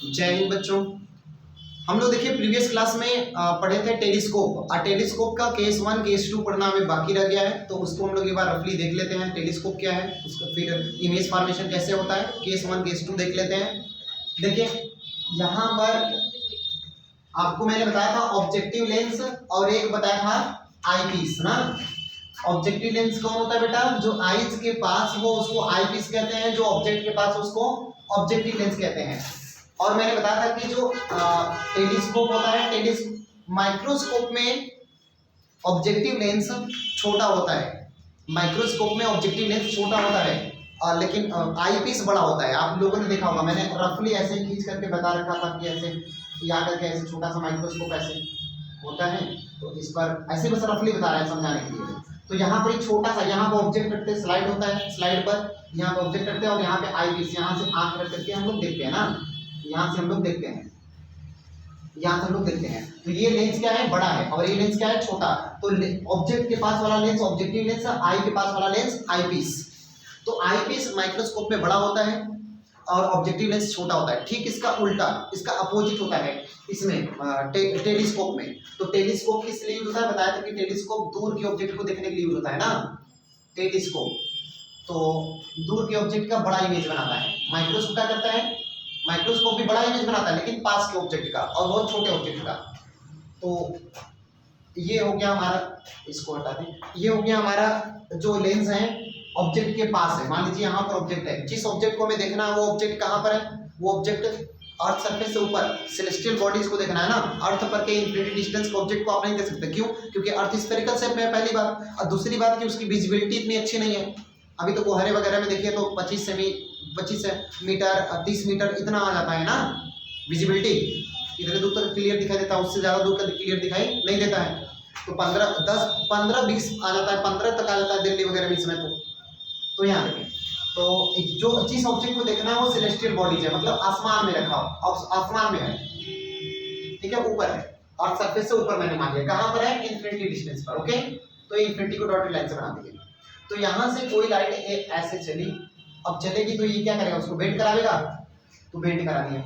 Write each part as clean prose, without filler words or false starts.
जय हिंद बच्चों। हम लोग देखिए प्रीवियस क्लास में पढ़े थे टेलीस्कोप और टेलीस्कोप का केस 1 केस 2 पढ़ना हमें बाकी रह गया है, तो उसको हम लोग एक बार रफली देख लेते हैं। टेलीस्कोप क्या है, उसका फिर इमेज फॉर्मेशन कैसे होता है, केस 1 केस 2 देख लेते हैं। देखिए यहाँ पर आपको मैंने बताया था ऑब्जेक्टिव लेंस और एक बताया था आई पीस ना। ऑब्जेक्टिव लेंस कौन होता है बेटा, जो आईज के पास हो उसको आई पीस कहते हैं, जो ऑब्जेक्ट के पास हो उसको ऑब्जेक्टिव लेंस कहते हैं। और मैंने बताया था कि जो टेलीस्कोप होता है, माइक्रोस्कोप में ऑब्जेक्टिव लेंस छोटा होता है, माइक्रोस्कोप में ऑब्जेक्टिव लेंस छोटा होता है लेकिन आई पीस बड़ा होता है। आप लोगों ने देखा होगा, मैंने रफली ऐसे ही खींच करके बता रखा था कि ऐसे याद करके ऐसे छोटा सा माइक्रोस्कोप ऐसे होता है, तो इस पर ऐसे बस रफली बता रहे हैं समझाने के लिए। तो यहाँ पर एक छोटा सा, यहाँ पर ऑब्जेक्ट रखते हैं, स्लाइड होता है, स्लाइड पर यहाँ पर ऑब्जेक्ट रखते हैं और यहाँ पे आई पीस, यहाँ से आंख रख करके हम लोग देखते हैं ना, यहाँ से हम लोग देखते हैं, यहाँ से हम लोग देखते हैं। तो ये लेंस क्या है, बड़ा है, और ये लेंस क्या है, छोटा। तो ऑब्जेक्ट के पास वाला लेंस ऑब्जेक्टिव लेंस, आई के पास वाला लेंस आई पीस। तो आई पीस माइक्रोस्कोप में बड़ा होता है और ऑब्जेक्टिव लेंस छोटा होता है। ठीक इसका उल्टा, इसका अपोजिट होता है इसमें टेलीस्कोप में। तो टेलीस्कोप किस लिए यूज होता है, बताया था कि टेलीस्कोप दूर के ऑब्जेक्ट को देखने के लिए यूज होता है ना, टेलीस्कोप। तो दूर के ऑब्जेक्ट का बड़ा इमेज बनाता है। माइक्रोस्कोप क्या करता है, माइक्रोस्कोप भी बड़ा इमेज बनाता है लेकिन पास के ऑब्जेक्ट का और बहुत छोटे ऑब्जेक्ट का। तो ये हो गया हमारा, इसको हटा दें, ये हो गया हमारा जो लेंस है ऑब्जेक्ट के पास है। मान लीजिए यहाँ पर ऑब्जेक्ट है, जिस ऑब्जेक्ट को हमें देखना है वो ऑब्जेक्ट कहाँ पर है, वो ऑब्जेक्ट अर्थ सरफेस से ऊपर, सेलेस्टियल बॉडीज को देखना है ना। अर्थ पर के इन्फिनिटी डिस्टेंस के ऑब्जेक्ट को आप नहीं देख सकते, क्यों, क्योंकि अर्थ स्फेरिकल शेप में है, पहली बात। और दूसरी बात कि उसकी विजिबिलिटी इतनी अच्छी नहीं है। अभी तो कोहरे वगैरह में देखिए तो 25 मीटर 30 मीटर इतना आ जाता है ना विजिबिलिटी, इतने दूर तक क्लियर दिखाई देता है, उससे ज़्यादा दूर तक क्लियर दिखाई नहीं देता है। तो 15-20 आ जाता है, 15 तक आ जाता है दिल्ली वगैरह में इस समय। तो यहाँ देखें, तो जो जिस ऑब्जेक्ट को देखना है वो सेलेस्टियल बॉडीज है, मतलब आसमान में रखा हो, आसमान में है, ठीक है, ऊपर है और सरफेस से ऊपर मैंने मान लिया, कहाँ पर है, इन्फिनिटी डिस्टेंस पर। ओके, तो इन्फिनिटी को डॉटेड लाइन से बना दीजिए। तो यहाँ से कोई लाइट ऐसे चली, अब चलेगी तो ये क्या करेगा, उसको बेंड करावेगा, तो बेंड करा दिया।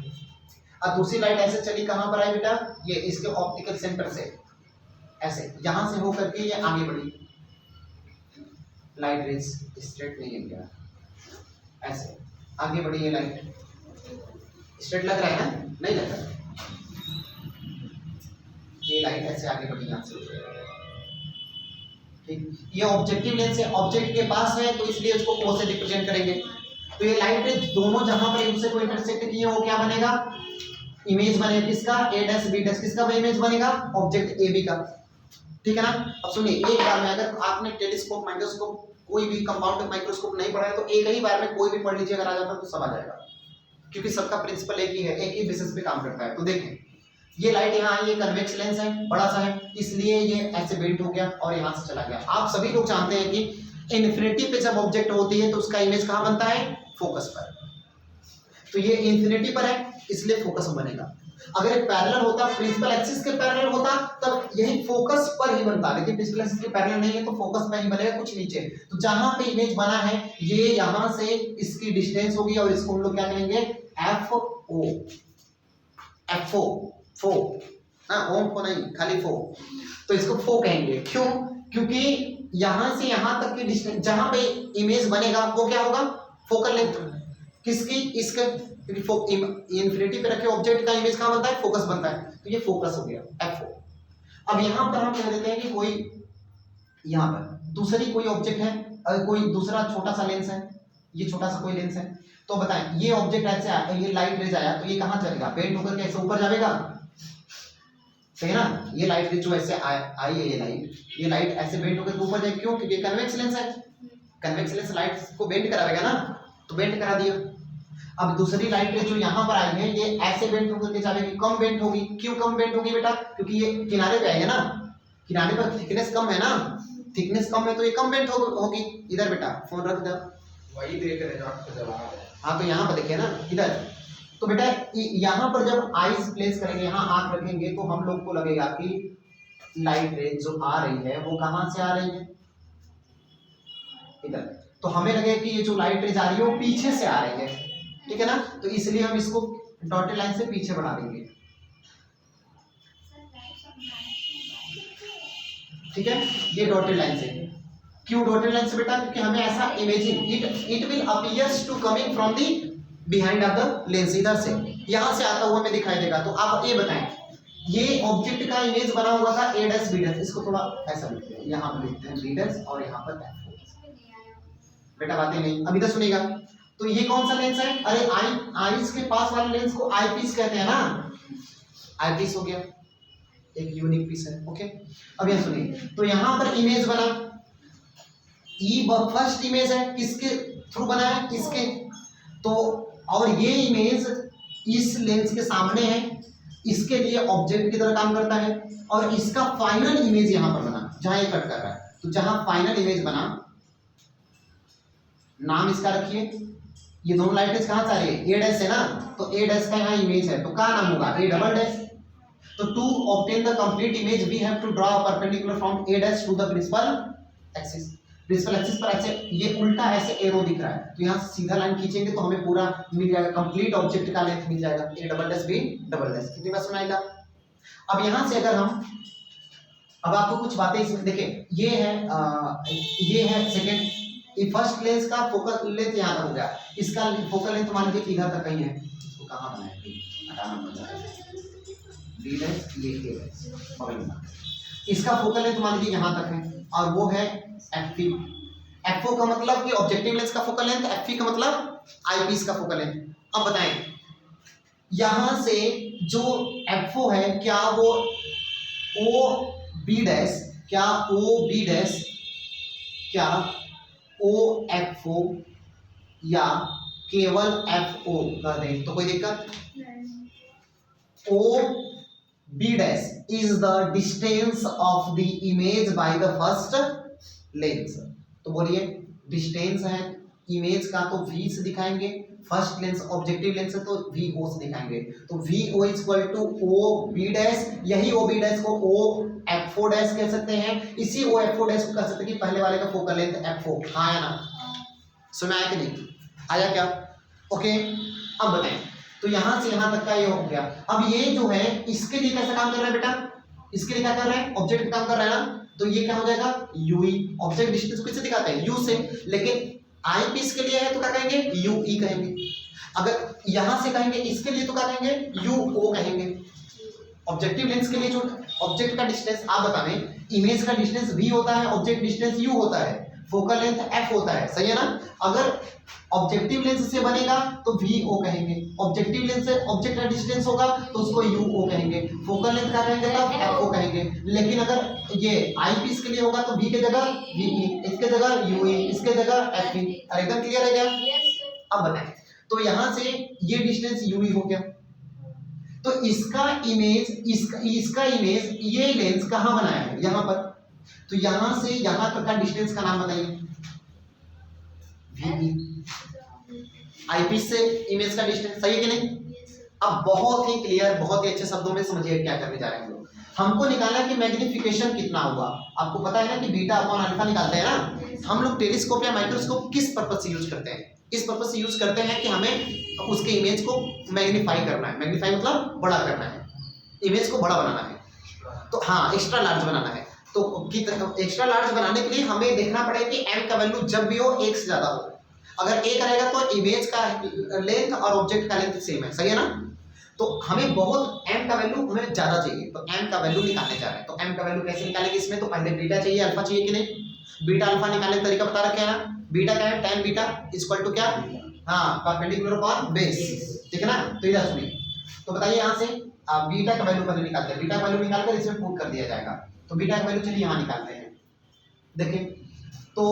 अब दूसरी लाइट ऐसे चली, कहाँ पर है बेटा, ये इसके ऑप्टिकल सेंटर से ऐसे यहाँ से होकर के ये आगे बढ़ी, लाइट रेज स्ट्रेट नहीं है क्या, ऐसे आगे बढ़ी ये लाइट, स्ट्रेट लग रहा है ना, नहीं लग रहा, ये लाइट ऐसे आगे बढ़ी यहाँ से, ठीक। ये ऑब्जेक्टिव लेंस है, ऑब्जेक्ट के पास है तो इसलिए उसको ओ से रिप्रेजेंट करेंगे। तो ये लाइट रेज दोनों जहां पर एक दूसरे को इंटरसेक्ट किए वो क्या बनेगा, इमेज बनेगा किसका, ए डैश बी डैश, किसका इमेज बनेगा, ऑब्जेक्ट ए बी का, ठीक है ना। अब सुनिए, एक बार में अगर आपने टेलीस्कोप, माइक्रोस्कोप, कोई भी कंपाउंड माइक्रोस्कोप नहीं पढ़ा है तो एक ही बार में कोई भी पढ़ लीजिए, अगर आ जाता है तो सब आ जाएगा, क्योंकि सबका प्रिंसिपल एक ही है, एक ही बेसिस पे काम करता है। तो देखें, ये लाइट यहाँ आई, ये कन्वेक्स लेंस है, बड़ा सा है, इसलिए ये ऐसे बेंड हो गया और यहाँ से चला गया। आप सभी लोग जानते हैं कि इन्फिनिटी पे जब ऑब्जेक्ट होती है तो उसका इमेज कहाँ बनता है, फोकस पर। तो ये इन्फिनिटी पर है इसलिए फोकस बनेगा। अगर एक पैरेलल होता, प्रिंसिपल एक्सिस के पैरेलल होता, तब यही फोकस पर ही बनता, लेकिन प्रिंसिपल एक्सिस के पैरेलल नहीं है तो फोकस पर ही बनेगा, कुछ नीचे। तो जहां पे इमेज बना है ये यहां से इसकी डिस्टेंस होगी और इसको हम लोग क्या कहेंगे, एफ ओ, एफ ओ, फो, हाँ ओम फो नहीं, खाली फो। तो इसको फो कहेंगे, क्यों, क्योंकि यहां से यहां तक की डिस्टेंस जहां पे इमेज बनेगा वो क्या होगा, फोकल लेंथ किसकी, इसके, इन्फिनिटी पे रखे ऑब्जेक्ट का इमेज कहां बनता है, फोकस बनता है, तो ये फोकस हो गया, एफ ओ। अब यहां पर हम कह देते हैं कि कोई यहां पर दूसरी कोई ऑब्जेक्ट है, अगर कोई दूसरा छोटा सा लेंस है, ये छोटा सा कोई लेंस है, तो बताएं ये ऑब्जेक्ट ऐसे आया, ये लाइट रेज आया तो ये कहां चलेगा, बेंड होकर के ऐसे ऊपर जाएगा, सही ना। ये लाइट जो ऐसे आई है, ये लाइट ऐसे बेंड होकर ऊपर जाएगी, क्यों, क्योंकि कन्वेक्स लेंस है, कन्वेक्स लेंस लाइट को बेंड कराएगा ना, तो बेंड करा दिया। अब दूसरी लाइट जो यहाँ पर आई है ये ऐसे बेंड होकर के जाएगी, कम बेंड होगी, क्यों कम बेंड होगी बेटा, क्योंकि ये किनारे पे आई है ना, किनारे पर थिकनेस कम है ना, थिकनेस कम है तो ये कम बेंड होगी। इधर बेटा फोन रख दो, वही देख रहे हैं। हाँ तो यहाँ पर देखिए ना इधर, तो बेटा यहाँ पर जब आईज प्लेस करेंगे, यहाँ आंख रखेंगे तो हम लोग को लगेगा कि लाइट रेज जो आ रही है वो कहाँ से आ रही है, इधर। तो हमें लगेगा कि ये जो लाइट रेज आ रही है वो पीछे से आ रही है, ठीक है ना। तो इसलिए हम इसको डॉटेड लाइन से पीछे बढ़ा देंगे, ठीक है, ये डॉटेड लाइन से। क्यों डॉटेड लाइन से बेटा? क्योंकि हमें ऐसा imagine it will appears to coming from the behind of the lens, इधर से यहां से आता हुआ हमें दिखाई देगा। तो आप ये बताएं, ये ऑब्जेक्ट का इमेज बना हुआ था a डैश b डैश, इसको थोड़ा ऐसा लिखते हैं, यहां पर लिखते हैं b डैश और यहां पर f। बेटा बातें नहीं, अभी तो सुनेगा। तो ये कौन सा लेंस है? अरे आईज के पास वाले लेंस को आई पीस कहते हैं ना, आई पीस हो गया, एक यूनिक पीस है। ओके, अब यहां सुनिए, तो यहां पर इमेज बना, ई फर्स्ट इमेज है, किसके थ्रू बना है? इसके। तो और ये इमेज इस लेंस के सामने है, इसके लिए ऑब्जेक्ट की तरह काम करता है, और इसका फाइनल इमेज यहां पर बना जहां ये कट कर रहा है। तो जहां फाइनल इमेज बना, नाम इसका रखिए, ये दोनों लाइटें कहां से आ रही है? ए डैश है ना, तो ए डैश का यहाँ इमेज है, तो क्या नाम होगा? A double dash. तो to obtain the complete image we have to draw a perpendicular from A dash to the principal axis. Principal axis पर ऐसे ये उल्टा ऐसे एरो दिख रहा है, तो यहाँ सीधा लाइन खींचेंगे तो हमें पूरा मिल जाएगा, कंप्लीट ऑब्जेक्ट का लेंथ मिल जाएगा, A double dash B double dash. कितनी बार सुनाएगा? अब यहाँ से अगर हम, अब आपको कुछ बातें इसमें देखें, ये है सेकंड, ये फर्स्ट लेंस का फोकल लेंथ यहाँ तक हो गया, इसका फोकल लेंथ मान लीजिए इधर तक कहीं है, इसको कहाँ बनाया बी, हटाना पड़ जाएगा, बी डैश ये ए डैश बगल में, इसका फोकल लेंथ मान लीजिए यहाँ तक है, और वो है एफ एफओ का मतलब कि ऑब्जेक्टिव लेंस का फोकल लेंथ, एफ का मतलब आईपीस का फोकल लेंथ। अब बताएं, यहां से जो एफओ है, क्या वो ओ बी डैश, क्या ओ बी डैश, क्या ओ एफ ओ, या केवल एफ ओ कर दें तो कोई दिक्कत? O B dash is the distance of the image by the first lens. तो बोलिए, डिस्टेंस है इमेज का तो v से दिखाएंगे, फर्स्ट लेंस ऑब्जेक्टिव लेंस है तो v o से दिखाएंगे। तो v o equal to o b dash, यही o b डैश को o f o डैश कह सकते हैं, इसी o f o डैश को कह सकते हैं कि पहले वाले का फोकल लेंथ f o। हाँ या ना? सुना है कि नहीं? आया क्या? ओके, अब बताएं, तो यहां से यहां तक का ये हो गया। अब ये जो है इसके लिए कैसा काम कर रहा है बेटा? इसके लिए क्या कर रहा है? ऑब्जेक्ट काम कर रहा है ना, तो ये क्या हो जाएगा? यूई। ऑब्जेक्ट डिस्टेंस किससे दिखाते हैं? यू से। लेकिन आई पीस के लिए है तो क्या कहेंगे? यू ई कहेंगे। अगर यहां से कहेंगे इसके लिए तो क्या कहेंगे? यू ओ कहेंगे। ऑब्जेक्टिव लेंस के लिए जो ऑब्जेक्ट का डिस्टेंस, आप बताएं, इमेज का डिस्टेंस v होता है, ऑब्जेक्ट डिस्टेंस u होता है, फोकल लेंथ f होता है, सही है ना? अगर ऑब्जेक्टिव लेंस से बनेगा तो VO कहेंगे, ऑब्जेक्टिव लेंस से ऑब्जेक्ट का डिस्टेंस होगा तो उसको UO कहेंगे, फोकल लेंथ का कहेंगे तब FO कहेंगे। लेकिन अगर ये आई पीस के लिए होगा तो V के जगह VE, इसके जगह UE, इसके जगह FE। एकदम क्लियर है क्या? अब बताएं, तो यहां से ये डिस्टेंस UE हो गया, तो इसका इमेज, इसका इमेज ये लेंस कहां बनाया है? यहां पर। तो यहां से यहां तक का डिस्टेंस का नाम बताइए। VB, आईपीस से इमेज का डिस्टेंस, सही है कि नहीं? अब बहुत ही क्लियर, बहुत ही अच्छे शब्दों में समझिए क्या करने जा रहे हैं हम लोग। हमको निकालना है कि मैग्निफिकेशन कितना हुआ। आपको पता है ना कि बीटा अपॉन अल्फा निकालते हैं ना। हम लोग टेलीस्कोप या माइक्रोस्कोप किस पर्पस से यूज करते हैं? इस पर्पस से यूज करते हैं कि हमें उसके इमेज को मैग्नीफाई करना है। मैग्नीफाई मतलब बड़ा करना है, इमेज को बड़ा बनाना है। तो हाँ, एक्स्ट्रा लार्ज बनाना है। तो एक्स्ट्रा लार्ज बनाने के लिए हमें देखना पड़ेगा कि m का वैल्यू जब भी हो 1 से ज्यादा हो। अगर a करेगा तो इमेज का लेंथ और ऑब्जेक्ट का लेंथ सेम है, सही है ना? तो हमें बहुत m का वैल्यू हमें ज्यादा चाहिए, तो m का वैल्यू निकालने जा रहे हैं। तो m का वैल्यू कैसे निकालेंगे? इसमें तो पहले बीटा चाहिए, अल्फा चाहिए कि नहीं? बीटा अल्फा निकालने का तरीका बता रखे है ना। बीटा क्या है? tan बीटा इक्वल टू क्या? हाँ, परपेंडिकुलर अपॉन बेस, ठीक है ना? तो इधर सुनिए, तो बताइए यहाँ से बीटा का वैल्यू पहले निकालते हैं। बीटा का वैल्यू निकालकर इसमें पुट कर दिया जाएगा। तो बीटा का वैल्यू चलिए यहाँ निकालते हैं। देखिए, तो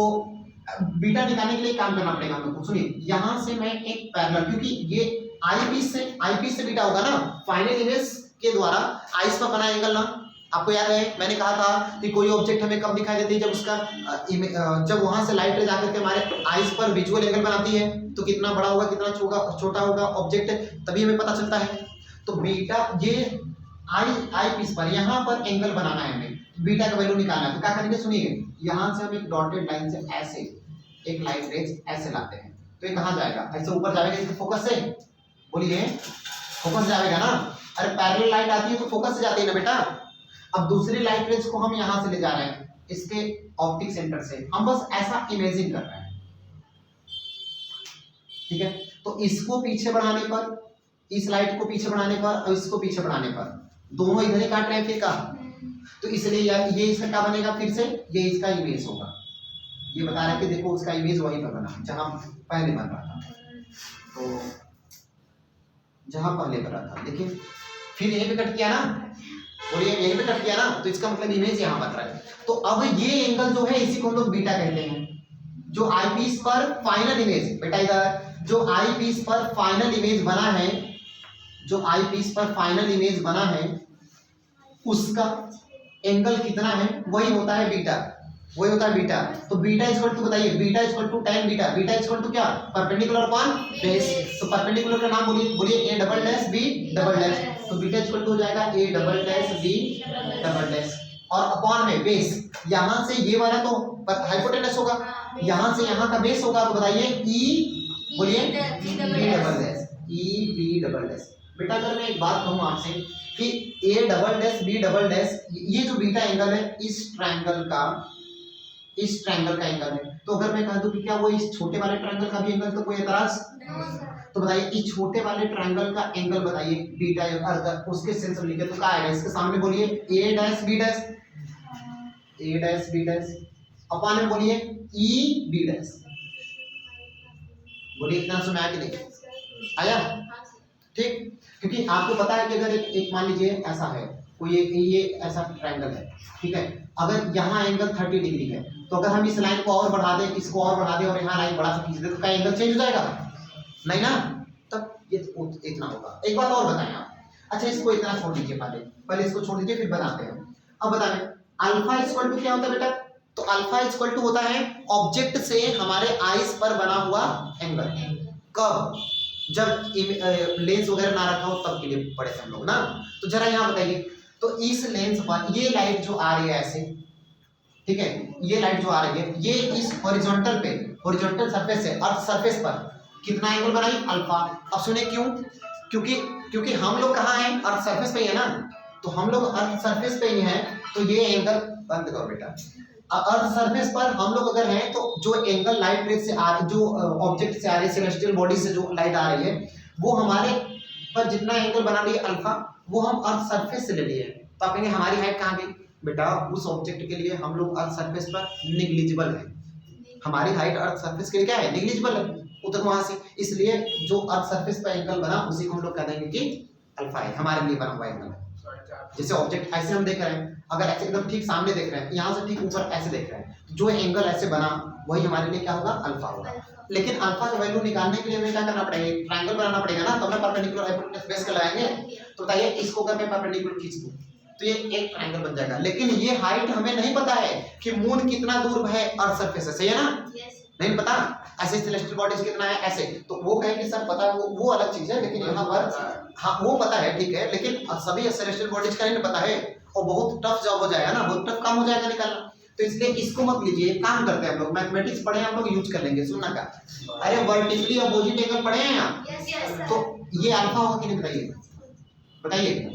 बीटा निकालने के लिए काम करना पड़ेगा हमको। सुनिए, यहाँ से मैं एक पैरेलल, क्योंकि ये आई पीस से बीटा होगा ना, फाइनल इमेज के द्वारा आईज पर बना एंगल ना। आपको याद है मैंने कहा था कि कोई ऑब्जेक्ट हमें कब दिखाई देती है? जब उसका जब वहां से लाइट रे जाकर के हमारे आईज पर विजुअल एंगल बनाती है, तो कितना बड़ा होगा कितना छोटा होगा ऑब्जेक्ट, तभी हमें पता चलता है। तो बीटा ये आई पीस पर यहाँ पर एंगल बनाना है हमें, बीटा का वैल्यू निकालना है। तो क्या करेंगे? सुनिए, यहाँ से हम एक डॉटेड लाइन से ऐसे एक लाइन रेज ऐसे लाते हैं, तो ये कहाँ जाएगा? ऐसे ऊपर जाएगा इसके फोकस से। बोलिए, फोकस जाएगा ना। अरे पैरेलल लाइट आती है तो फोकस से जाती है ना बेटा। अब दूसरी लाइट रेज को हम यहां से ले जा रहे हैं इसके ऑप्टिक सेंटर से, हम बस ऐसा इमेजिन कर रहे हैं, ठीक है। तो इसको पीछे बढ़ाने पर, इस लाइट को पीछे बढ़ाने पर और इसको पीछे बढ़ाने पर दोनों इधर ही काट रहे हैं फिर का, तो इसलिए ये इसका क्या बनेगा, फिर से ये इसका इमेज होगा। ये बता रहा है कि देखो उसका इमेज वहीं पर बना जहां पहले बन रहा था, तो जहां पहले बन रहा था, देखिए फिर यहीं पे कट किया ना, और ये यहीं पे कट किया ना, तो इसका मतलब इमेज यहाँ बन रहा है। तो अब ये एंगल जो है इसी को हम लोग बीटा कहते हैं। जो आई पीस पर फाइनल इमेज, बेटा इधर जो आई पीस पर फाइनल इमेज बना है, जो आई पीस पर फाइनल इमेज बना है उसका एंगल कितना है, वही होता है बीटा, वही होता है बीटा। तो बीटा इक्वल टू बताइए, beta equal to tan beta, beta equal to क्या, परपेंडिकुलर अपॉन बेस। तो परपेंडिकुलर का नाम बोलिए, बोलिए a double dash b double dash, तो बीटा इक्वल टू हो जाएगा a double dash b double dash, और अपॉन में बेस, यहां से ये वाला तो हाइपोटेनस होगा, यहां से यहां का बेस होगा, तो बताइए e, बोलिए b double dash, e b double dash. बेटा अगर मैं एक बात कहूं आपसे कि a double dash b double dash, ये जो बीटा एंगल है इस ट्रायंगल का एंगल है, तो अगर मैं कह दूं कि क्या वो इस छोटे वाले ट्रायंगल का भी एंगल, तो कोई एतराज? तो बताइए इस छोटे वाले ट्रायंगल का एंगल बताइए बीटा, अगर उसके सेंस में लिखे तो क्या आएगा, इसके सामने बोलिए a dash b dash, a dash b डैश, अपॉन में बोलिए e b डैश। बोलिए इतना समय आया कि नहीं आया? ठीक, क्योंकि आपको पता है कि अगर एक मान लीजिए ऐसा है कोई ये ऐसा ट्रायंगल है, ठीक है, अगर यहाँ एंगल 30 डिग्री है, तो अगर हम इस लाइन को और बढ़ा दें, इसको और बढ़ा दें और यहाँ लाइन बड़ा सा खींच दें, तो क्या एंगल चेंज हो जाएगा? नहीं ना, तब ये इतना होगा। एक बात और बताएं आप, अच्छा इसको इतना छोड़ दीजिए, पहले इसको छोड़ दीजिए फिर बनाते हैं। अब बताएं अल्फा इक्वल टू क्या होता है बेटा? तो अल्फा इक्वल टू होता है ऑब्जेक्ट से हमारे आईज पर बना हुआ एंगल। कब? जब लेंस वगैरह ना रखा हो तब के लिए पढ़े थे हम लोग ना। तो जरा यहाँ बताइए, तो इस लेंस पर ये लाइट जो आ रही है ऐसे, ठीक है, ये लाइट जो आ रही है ये इस हॉरिजॉन्टल पे, हॉरिजॉन्टल सरफेस से अर्थ सरफेस पर कितना एंगल बनाई? अल्फा। अब सुनिए क्यों, क्योंकि हम लोग कहाँ हैं? अर्थ सरफेस पे ही है ना, तो हम लोग अर्थ सरफेस पे ही हैं, तो ये एंगल बंद करो बेटा। अर्थ सरफेस पर हम लोग अगर हैं तो जो एंगल लाइट रेज से आ रही, जो ऑब्जेक्ट से आ रही है, सेलेस्टियल बॉडी से जो लाइट आ रही है, वो हमारे पर जितना एंगल बना रही है अल्फा, वो हम अर्थ सरफेस से ले लिए। तो आप कहेंगे हमारी हाइट कहाँ गई? बेटा उस ऑब्जेक्ट के लिए हम लोग अर्थ सरफेस पर निग्लिजिबल है, हमारी हाइट अर्थ सरफेस के लिए क्या है? निग्लिजिबल है, उधर वहां से, इसलिए जो अर्थ सरफेस पर एंगल बना उसी को हम लोग कह देंगे कि अल्फा है, हमारे लिए बना हुआ एंगल है। जैसे ऑब्जेक्ट ऐसे हम देख रहे हैं, अगर ऐसे एकदम ठीक सामने देख रहे हैं, यहाँ से ठीक ऊपर ऐसे देख रहे हैं, जो एंगल ऐसे बना वही हमारे लिए क्या होगा? अल्फा होगा। लेकिन अल्फा का वैल्यू निकालने के लिए हमें क्या करना पड़ेगा? ट्रायंगल बनाना पड़ेगा ना, तो हमें परपेंडिकुलर हाइपोटेनस बेस कर लगाएंगे। तो बताइए इसको अगर मैं परपेंडिकुलर खींच दूं तो ये एक ट्रायंगल बन जाएगा, लेकिन ये हाइट हमें नहीं पता है कि मून कितना दूर है अर्थ सरफेस से, सही है ना? नहीं पता। ऐसे सेलेस्टियल बॉडीज कितना है ऐसे, तो वो कहेंगे सर पता है, वो अलग चीज है, लेकिन यहाँ पर हाँ वो पता है, ठीक है, लेकिन सभी सेलेस्टियल बॉडीज का नहीं पता है, और बहुत टफ जॉब हो जाएगा ना, बहुत टफ काम हो जाएगा निकालना। तो इसलिए इसको मत लीजिए, काम करते हैं हम लोग, मैथमेटिक्स पढ़े हैं हम लोग, यूज कर लेंगे। सुनना का, अरे वर्टिकली अपोजिट एंगल पढ़े हैं आप, तो ये अल्फा होगा कि नहीं बताइए? बताइए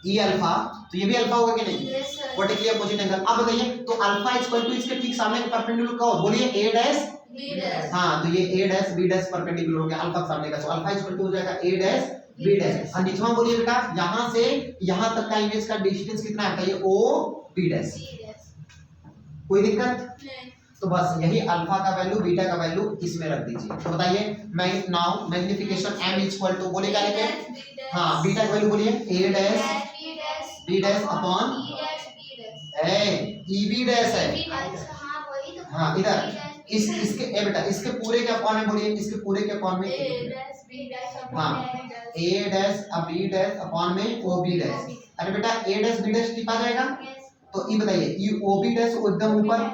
ये अल्फा, तो ये भी अल्फा होगा कि नहीं? Vertically opposite angle. अब बताइए तो अल्फा इक्वल टू इसके ठीक सामने का परपेंडिकुलर का हो, बोलिए a डैश b डैश। हाँ, तो ये a dash b dash perpendicular हो गया अल्फा के सामने का, तो अल्फा इक्वल टू हो जाएगा a डैश b डैश। और नीचे बोलिए बेटा यहां से यहां तक का इमेज का डिस्टेंस कितना है? बताइए o b डैश। कोई दिक्कत? तो बस यही अल्फा का वैल्यू, बीटा का वैल्यू इसमें रख दीजिए। तो बताइए मैं now magnification m equal to, बोले क्या लिखे? हाँ, बीटा का वैल्यू बोलिए a डैश b डैश अपॉन e b डैश है। हाँ इधर इसके ए बेटा इसके पूरे के अपॉन में बोलिए, इसके पूरे के अपॉन में हाँ a डैश अब b डैश अपॉन में o b डैश। अरे बेटा a डैश b डैश टिपा जाएगा, तो ये बताइए ये o b डैश एकदम ऊपर,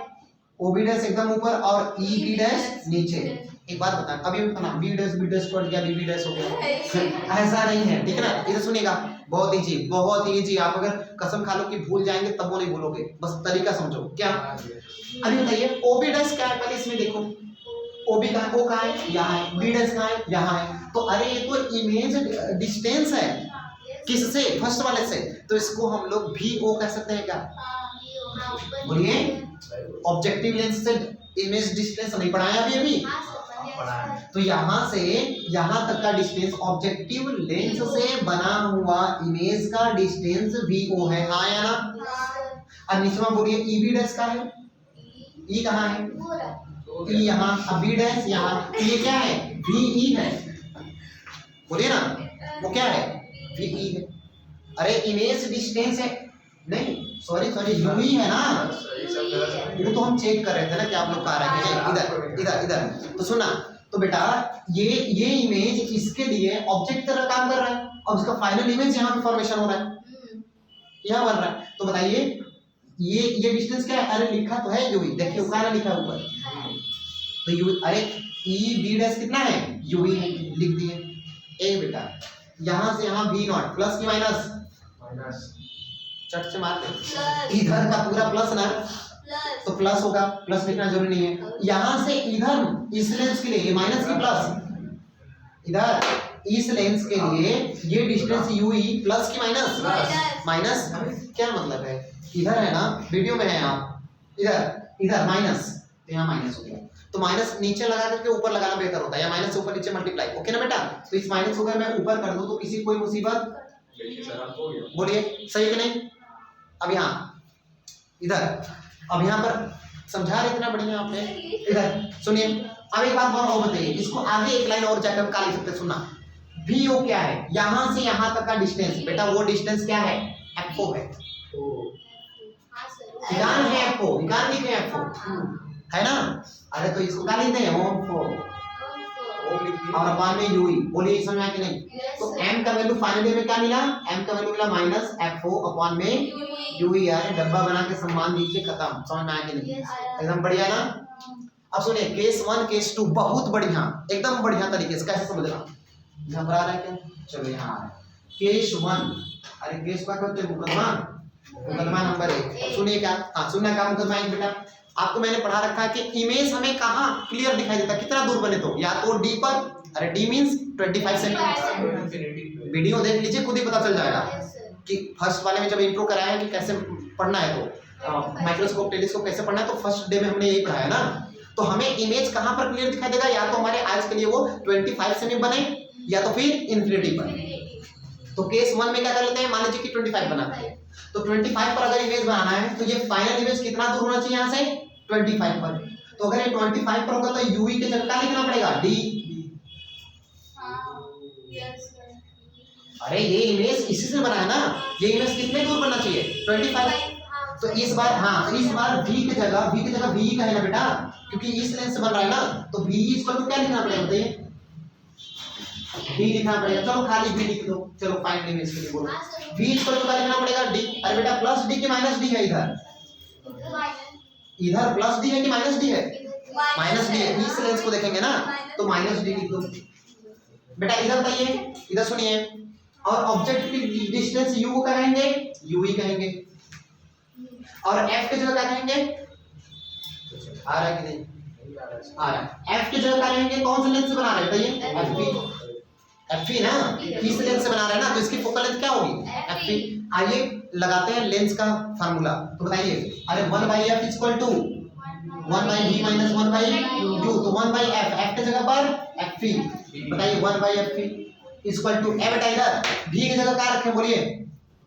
o b डैश एकदम ऊपर और e b डैश नीचे। एक बात बता, अभी ना b dash b dash cut गया, b b डैश हो गया, ऐसा नहीं है, ठीक है ना? इधर सुनिएगा, बहुत इजी, बहुत इजी। आप अगर कसम खा लो कि भूल जाएंगे तब वो नहीं भूलोगे, बस तरीका समझो। क्या? अभी बताइए o b डैश क्या है? पहले इसमें देखो, OB कहाँ, O कहाँ है, यहाँ है, B डैश कहाँ है, यहाँ है। तो अरे ये तो इमेज डिस्टेंस है, किससे, फर्स्ट वाले से, तो इसको हम लोग VO कह सकते हैं क्या? बोलिए, ऑब्जेक्टिव लेंस से इमेज डिस्टेंस नहीं पढ़ाया अभी तो यहाँ से यहाँ तक का डिस्टेंस ऑब्जेक्टिव लेंस से बना हुआ इमेज का डिस्टेंस VO है, हाँ या ना? अब निचवा बोलिए EB डैश का है, E कहाँ है, E यहाँ, अब B डैश यहाँ, ये क्या है, VE है, बोलिए ना, वो क्या है, VE है। अरे इमेज डिस्टेंस है, नहीं सॉरी UE है ना, वो तो हम चेक कर रहे थे ना कि आप लोग कह रहे हैं इधर इधर इधर। तो सुना, तो बेटा ये इमेज इसके लिए ऑब्जेक्ट तरह काम कर रहा है और उसका फाइनल इमेज यहाँ पे फॉर्मेशन हो रहा है, यहाँ बन रहा है। तो बताइए ये डिस्टेंस क्या है? अरे लिखा तो है UE, देखिए उकारा लिखा हुआ है, तो यू, अरे EB डैश कितना है, UE है, लिख दिए। ए बेटा यहाँ से यहाँ V नॉट प्लस की माइनस, चट से मारते, इधर का पूरा प्लस ना, तो प्लस होगा, प्लस लिखना जरूरी नहीं है। यहाँ से इधर इस लेंस के लिए माइनस की प्लस, इधर इस लेंस के लिए ये डिस्टेंस UE प्लस की माइनस, क्या मतलब है, इधर है ना, वीडियो में है आप, इधर माइनस, तो यहाँ माइनस हो गया, तो माइनस नीचे लगा करके ऊपर लगाना बेहतर होता है, या माइनस से ऊपर नीचे मल्टीप्लाई, ओके ना बेटा? तो इस माइनस को अगर मैं ऊपर कर दूं तो किसी कोई मुसीबत, बोलिए सही कि नहीं? अब यहाँ इधर, अब यहाँ पर समझा रहे इतना बढ़िया आपने, इधर सुनिए। अब एक बात और बताइए, इसको आगे एक लाइन और जाकर का लिख सकते हैं, सुनना, VO क्या है, यहाँ से यहाँ तक का डिस्टेंस, बेटा वो डिस्टेंस क्या है, FO है, निकाल है FO, निकाल लिखे FO है ना? अरे तो इसको क्या लिखते हैं, और अपान में UE, बोलिए समझ में कि नहीं? तो M का वैल्यू फाइनली में क्या मिला, M का वैल्यू मिला माइनस FO अपान में UE, यार डब्बा बना के सम्मान दीजिए, खत्म, समझ में आया कि नहीं? एकदम बढ़िया ना? अब सुनिए केस 1 केस 2 बहुत बढ़िया, एकदम बढ़िया तरीके से, कैसे समझना, यहाँ पर आ रहा है क्या, चलो यहाँ आ रहा है केस 1, अरे केस का कहते हैं मुकदमा नंबर 1, सुनिए क्या, हाँ सुनना क्या मुकदमा 1 बेटा, आपको मैंने पढ़ा रखा है कि इमेज हमें कहाँ क्लियर दिखाई देता, कितना दूर बने तो, या तो D पर, अरे D मींस 25 सेंटीमीटर, वीडियो देख लीजिए खुद ही पता चल जाएगा कि फर्स्ट वाले में जब इंट्रो कराया है कि कैसे पढ़ना है, तो माइक्रोस्कोप टेलीस्कोप कैसे पढ़ना है, तो फर्स्ट डे में हमने यही पढ़ाया ना। तो हमें इमेज कहाँ पर क्लियर दिखाई देगा, या तो हमारे आइज के लिए वो 25 सेमी बने, या तो फिर इन्फिनिटी पर। तो केस 1 में क्या कर लेते हैं, मान लीजिए कि 25 बनाते हैं, तो 25 पर अगर इमेज बनाना है तो ये फाइनल इमेज कितना दूर होना चाहिए यहाँ से, 25 पर। तो अगर ये 25 पर होगा तो UE के जगह क्या लिखना पड़ेगा, D। अरे ये इमेज इसी से बना है ना, ये इमेज कितने दूर बनना चाहिए, 25। तो इस बार हाँ, इस बार V की जगह VE का है ना बेटा, क्योंकि इस लेंस से बन रहा है ना, तो VE इसको तो क्या लिखना पड़ेगा बताइए, D लिखना पड़ेगा, चलो खाली V लिख दो, चलो फाइनल इमेज के लिए बोलो, V इसको तो क्या लिखना पड़ेगा, D। अरे बेटा प्लस D की माइनस D है, इधर प्लस D है कि माइनस D है, माइनस D है, इस लेंस को देखेंगे ना, तो माइनस D लिख दो बेटा। इधर बताइए, इधर सुनिए, और ऑब्जेक्ट की डिस्टेंस U को क्या कहेंगे, UE कहेंगे, और F की जगह क्या कहेंगे, आ रहा है कि नहीं आ रहा है, F की जगह क्या कहेंगे, कौन सा लेंस से बना रहे हैं बताइए, FP ना, इस लेंस से बना रहे हैं ना, तो इसकी फोकल लेंथ क्या होगी, FP। आइए लगाते हैं लेंस का फार्मूला, तो बताइए, अरे 1/f equal to 1/v minus 1/u, तो 1/f, f की जगह पर fp, बताइए 1/fp इक्वल टू ए, बेटा इधर v की जगह क्या रखें बोलिए,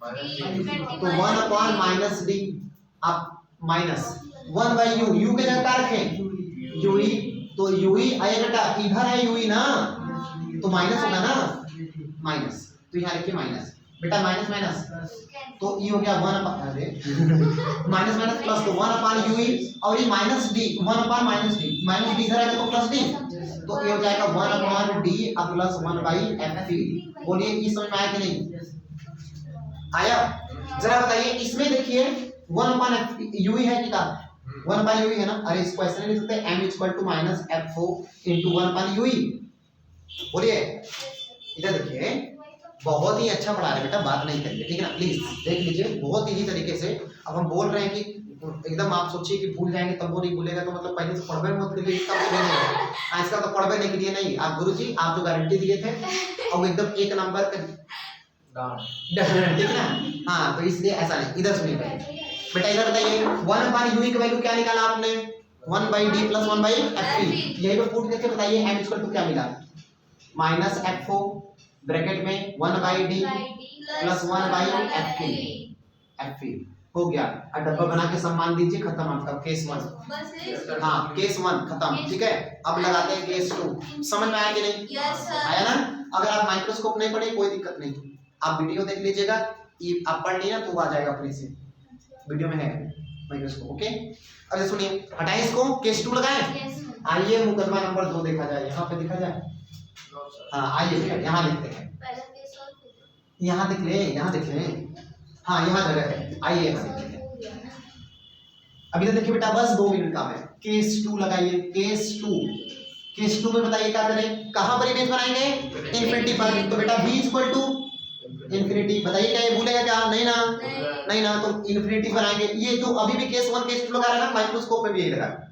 तो 1/-d, आप माइनस 1/u, u की जगह क्या रखें, ue, तो ue आइए बेटा, इधर है ue ना, तो माइनस होगा ना, माइनस, तो यहाँ लिखिए माइनस बेटा, माइनस माइनस तो ये हो गया 1/, माइनस माइनस प्लस, तो 1/UE, और ये minus D, 1/-d, minus D इधर आएगा तो प्लस डी, तो ये हो जाएगा 1/d प्लस 1/fp। बोलिए ये समझ में आया कि नहीं आया? जरा बताइए, इसमें देखिए 1/UE है कितना, 1/UE है ना, अरे इसको ऐसे नहीं लिख सकते, m equal to minus f4 into 1/UE। बोलिए इधर देखिए, बहुत ही अच्छा पढ़ा रहे बेटा, बात नहीं करिए ठीक है ना, प्लीज देख लीजिए बहुत इजी तरीके से। अब हम बोल रहे हैं कि एकदम आप सोचिए कि भूल जाएंगे तब वो नहीं भूलेगा, तो मतलब पहले से पढ़वे मत करिए, इसका मतलब नहीं है, इसका तो पढ़वे नहीं के लिए नहीं। आप गुरुजी आप जो गारंटी दिए थे और एकदम एक नंबर का ठीक है ना। हाँ तो इसलिए ऐसा नहीं, इधर सुनिए बेटा, इधर बताइए 1 बाई यूई की वैल्यू क्या निकाला आपने, 1 by D plus 1 by F P. यही पे पुट करके बताइए एम इक्वल टू क्या मिला, माइनस एफ ओ ब्रैकेट में 1 by D plus 1 by F P हो गया। और डब्बा बना के सम्मान दीजिए, खत्म आपका केस 1। हाँ केस 1 खत्म, ठीक है। अब लगाते हैं केस 2। समझ में आया कि नहीं? आया ना। अगर आप माइक्रोस्कोप नहीं पढ़े कोई दिक्कत नहीं, आप वीडियो देख लीजिएगा, आप पढ़ लिया तो आ जाएगा अपने से, वीडियो में है माइक्रोस्कोप। ओके अब सुनिए, हटाइए इसको, केस 2 लगाएं। आइए मुकदमा नंबर 2 देखा जाए, यहाँ पे देखा जाए। हाँ आइए यहाँ लिखते हैं, यहाँ देख ले, यहाँ देख ले, हाँ यहाँ जगह है, आइए यहाँ देख लेते हैं। अभी तो देखिए बेटा बस 2 मिनट काम है। केस 2 लगाइए, केस 2 में बताइए क्या करें, कहाँ पर इमेज बनाएंगे, इन्फिनिटी पर। तो बेटा v इक्वल टू इन्फिनिटी, बताइए क्या ये भूलेगा क्या, नहीं ना, नहीं ना, तो इन्फिनिटी बनाएंगे। ये जो अभी भी केस 1 केस 2 लगा रहा है ना, माइक्रोस्कोप में भी यही लगा है,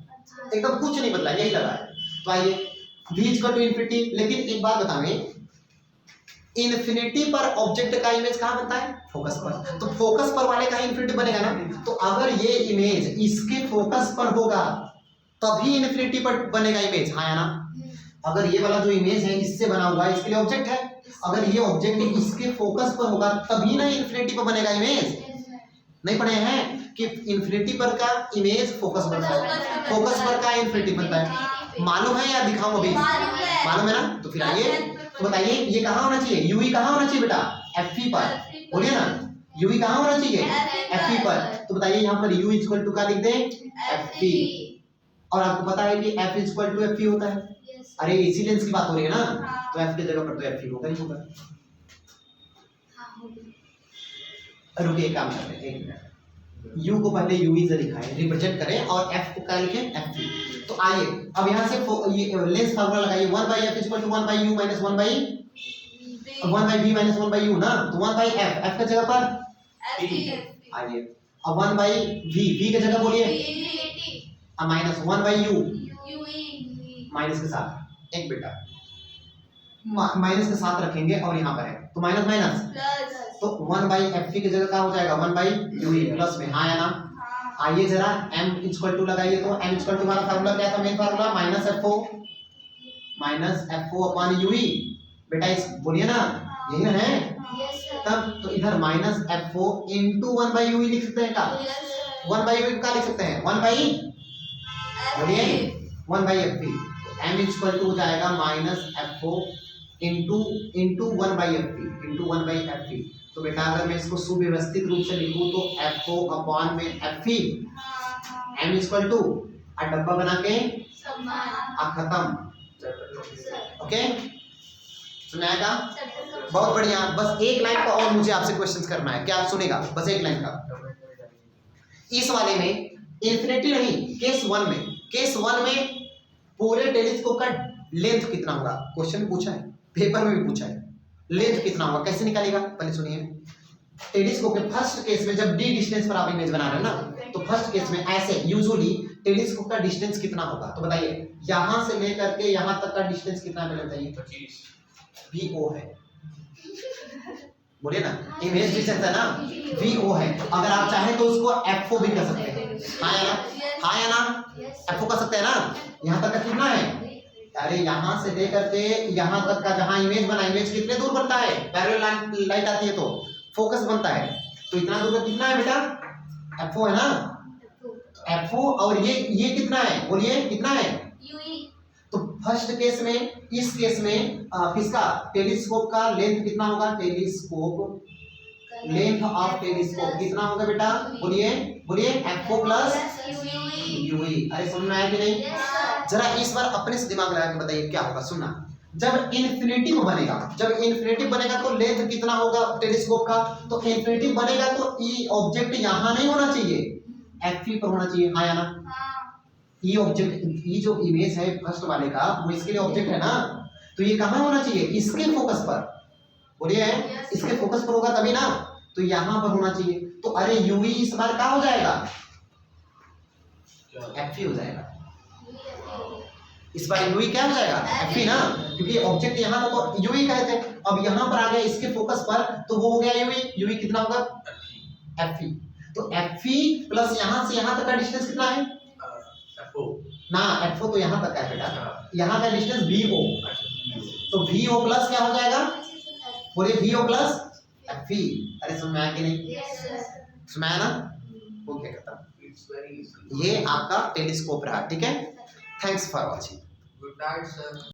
एकदम कुछ नहीं बदला, यही लगा है। तो आइए v इक्वल टू इन्फिनिटी, लेकिन एक बात बताएं, इन्फिनिटी पर ऑब्जेक्ट का इमेज कहाँ बनता है, फोकस पर। तो फोकस पर वाले का इन्फिनिटी बनेगा ना, तो अगर ये इमेज इसके फोकस पर होगा तभी इन्फिनिटी पर बनेगा इमेज, हाँ या ना। अगर ये वाला जो इमेज है इससे बना हुआ है, इसके लिए ऑब्जेक्ट है, अगर ये ऑब्जेक्ट इसके फोकस पर होगा तभी ना इन्फिनिटी पर बनेगा इमेज। नहीं पढ़े हैं कि इन्फिनिटी पर का इमेज फोकस बनता है, फोकस पर का इन्फिनिटी बनता है। मालूम है या दिखाऊं अभी, मालूम है ना। तो फिर आइए तो बताइए ये कहाँ होना चाहिए, यूई कहाँ होना चाहिए बेटा, एफ पर, बोलिए ना, यूई कहाँ होना चाहिए, एफ पर। तो बताइए यहाँ पर u इक्वल टू क्या लिख दें, एफ। और आपको पता है कि f इक्वल टू एफ होता है। अरे इसी लेंस की बात हो रही है ना, तो f की जगह पर तो एफ होगा ही होगा। रुकिए काम करते हैं, एक मिनट, u को पहले u से दिखाएं, रिप्रेजेंट करें, और f को क्या लिखें, एफ। तो आइए अब यहाँ से ये लेंस फार्मूला लगाइए, 1 by F equal to 1 by U minus 1 by V minus 1 by U ना, तो 1 बाई एफ, एफ की जगह पर आइए, अब 1 बाई वी की जगह बोलिए, माइनस 1 बाई यू, माइनस के साथ एक बेटा माइनस के साथ रखेंगे और यहाँ पर है तो माइनस माइनस, तो 1 बाई एफ की जगह क्या हो जाएगा, 1 बाई यू प्लस में, हाँ या ना। आइए जरा m इक्वल टू लगाइए, तो m इक्वल टू वाला फार्मूला क्या था, main formula minus F O upon U E. बेटा इस बोलिए ना, यही ना है, तब तो इधर minus F O into 1 by U E लिख सकते हैं क्या, 1 बाई यूई क्या लिख सकते हैं, 1 बाई, बोलिए 1 by F P. m equal to हो जाएगा minus F O into 1 by F P, into 1 by F P. तो बेटा अगर मैं इसको सुव्यवस्थित रूप से लिखूं तो एफ ओ अपॉन में F E, M equal to डब्बा बना के खत्म। ओके सुनाएगा, बहुत बढ़िया। बस एक लाइन का और मुझे आपसे क्वेश्चन करना है, क्या आप सुनेगा, बस एक लाइन का। इस वाले में इन्फिनिटी नहीं, केस 1 में पूरे टेलीस्कोप का लेंथ कितना होगा, क्वेश्चन पूछा है, पेपर में भी पूछा है, लेंथ कितना होगा, कैसे निकालेगा, पहले सुनिए। टेलीस्कोप के फर्स्ट केस में जब d डिस्टेंस पर आप इमेज बना रहे हैं ना, तो फर्स्ट केस में ऐसे यूजुअली टेलीस्कोप का डिस्टेंस कितना होगा, तो बताइए यहां से लेकर के यहां तक का डिस्टेंस कितना है, पहले बताइए। 25 VO है, बोलिए ना, इमेज डिस्टेंस है ना, VO है। अगर आप चाहें तो उसको FO भी कर सकते हैं, हाँ या ना, हाँ या ना, FO कर सकते हैं ना। यहाँ तक का कितना है, अरे यहाँ से लेकर के यहाँ तक का जहाँ इमेज बना, इमेज कितने दूर बनता है, पैरेलल लाइट आती है तो फोकस बनता है, तो इतना दूर का कितना है बेटा, FO है ना, FO। और ये कितना है, बोलिए कितना है, तो फर्स्ट केस में, इस केस में किसका, टेलीस्कोप का लेंथ कितना होगा, टेलीस्कोप लेंथ ऑफ टेलीस्कोप कितना होगा बेटा, बोलिए बोलिए, FO प्लस यूई। अरे समझ में आया कि नहीं, जरा इस बार अपने से दिमाग लगा के बताइए क्या होगा। सुनना, जब इन्फिनिटी बनेगा तो लेंथ कितना होगा टेलीस्कोप का, तो इन्फिनिटी बनेगा तो ये ऑब्जेक्ट यहाँ नहीं होना चाहिए, एफ पर होना चाहिए, हाँ या ना। ये ऑब्जेक्ट, ये जो इमेज है फर्स्ट वाले का, वो इसके लिए ऑब्जेक्ट है ना, तो ये कहाँ होना चाहिए, इसके फोकस पर, बोलिए इसके फोकस पर होगा तभी ना, तो यहाँ पर होना चाहिए। तो अरे यूवी इस बार क्या हो जाएगा, एफ हो जाएगा। इस बार यूवी क्या हो जाएगा? एफ ना, क्योंकि ऑब्जेक्ट यहाँ था तो यूवी कहे थे, अब यहाँ पर आ गया इसके फोकस पर तो वो हो गया यूवी। यूवी कितना होगा? एफ। तो एफ प्लस यहाँ से यहाँ तक का डिस्टेंस कितना है ना? एफ तो यहाँ तक का है बेटा, यहाँ का डिस्टेंस वी ओ, तो वी ओ प्लस क्या हो जाएगा? बोलिए वी ओ प्लस एफ। अरे समझ में आया कि नहीं? समझ आया ना? ओके खत्म। ये आपका टेलीस्कोप रहा, ठीक है। Thanks for watching. Good night sir.